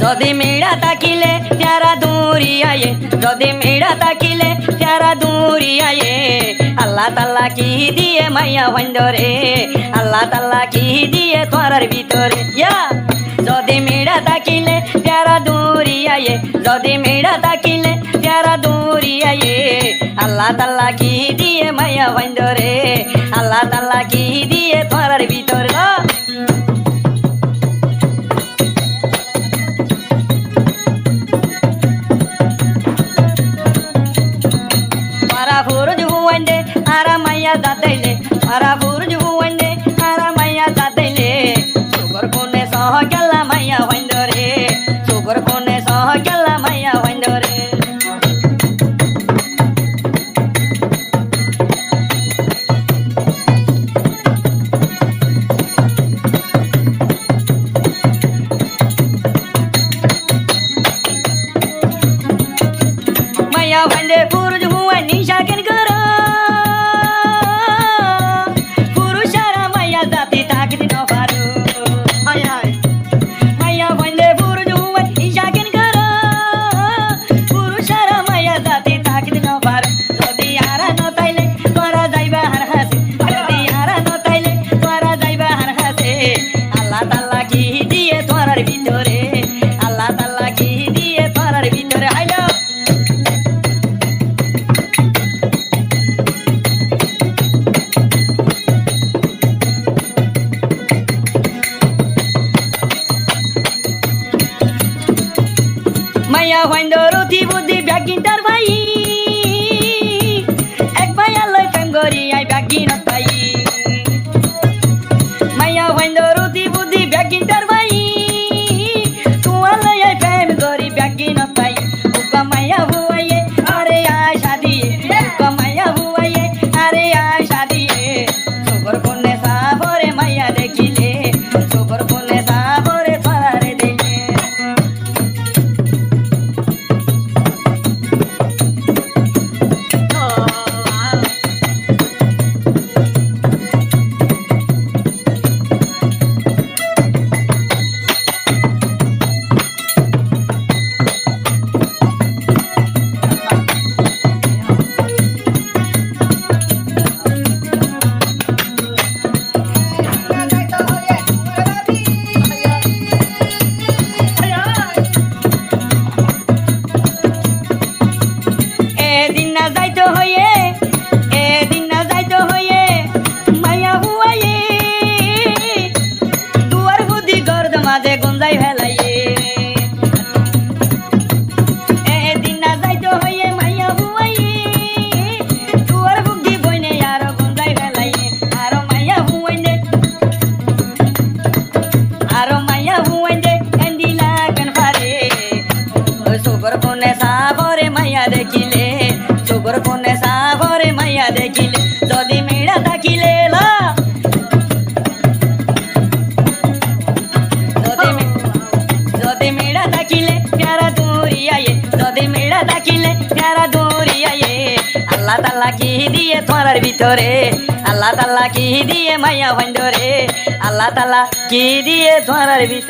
যদি মেড়া তাকিলে যারা দূরি আয়ে যদি মেড়া তাকিলে যারা দূরি আয়ে আল্লাহ তাল্লা কি দিয়ে মাইয়া ভাইন্দরে আল্লাহ তাল্লা কি দিয়ে তোরার ভিতরে যদি মেড়া তাকিলে যারা দূরি আয়ে যদি মেড়া তাকিলে যারা দূরি আয়ে আল্লাহ তাল্লা কি দিয়ে মাইয়া ভাইন্দরে আল্লাহ তাল্লা কি দিয়ে তোরার ভিতরে Furuj huwande aramaya dadaile mara furuj huwande aramaya dadaile sugar kone soh galla maya hoindore sugar kone soh galla maya hoindore maya hoinde furuj huwande shaken Maya hoindo ruti budhi bagin tar bhai ek bhai aloi pem gori ai bagin tai Maya hoindo ruti budhi bagin tar bhai tu aloi ai pem gori bagin tai uka maya huaye are ai shadi uka maya huaye are ai shadi sobar kone sabore maya dekhile sobar kone sabore farare dekhe মাঝে গুঞ্জাই ফেলাইয়ে এদিন না যাইতো হইয়ে মাইয়া হুয়াইয়ে তুয়ার বুদ্ধি বইনে আরো গুঞ্জাই ফেলাইয়ে আরো মাইয়া হুয়াইনে এন্দিলা কেন পারে সুগর কোনে সাবরে মাইয়া দেখিলে সুগর কোনে সাবরে মাইয়া দেখিলে যদি মেড়া তাকিলে লা আল্লাহ তাল্লা কি দিয়ে তোরার ভিতরে আল্লাহ তাল্লা কি দিয়ে মাইয়া ভাইন্দরে আল্লাহ তাল্লা কি দিয়ে তোরার ভিতরে